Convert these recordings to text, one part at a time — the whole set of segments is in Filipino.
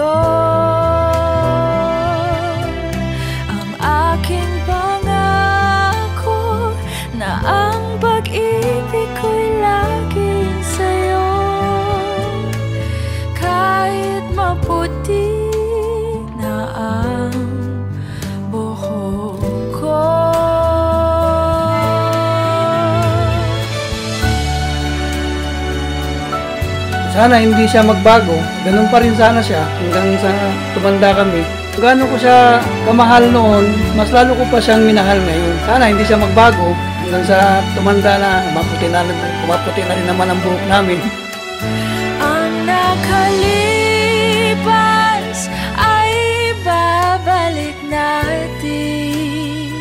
sa'yo. Ang aking pangako na ang pag-ibig ko'y laging sa'yo. Kahit maputi na ang buhok ko. Sana hindi siya magbago, ganun pa rin sana siya hanggang sa tumanda kami. Gaano ko siya kamahal noon, mas lalo ko pa siyang minahal ngayon. Sana hindi siya magbago hanggang sa tumanda na, kumaputi na rin naman ang buhok namin. Ang nakalipas ay babalik natin.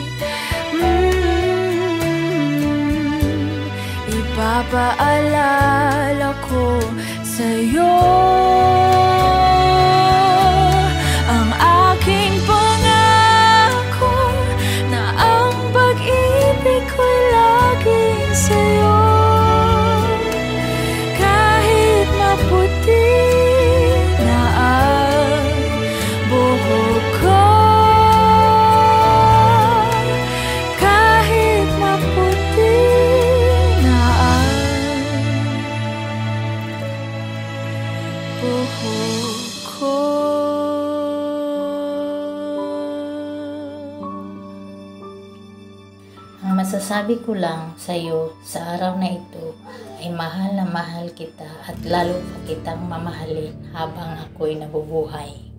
Ipapaalala ko sa'yo ang aking pangako na ang pag-ibig ko'y laging sa'yo. Kahit maputi na ang buhok ko, kahit maputi na ang buhok ko. Ang masasabi ko lang sa iyo sa araw na ito ay mahal na mahal kita at lalo pa kitang mamahalin habang ako'y nabubuhay.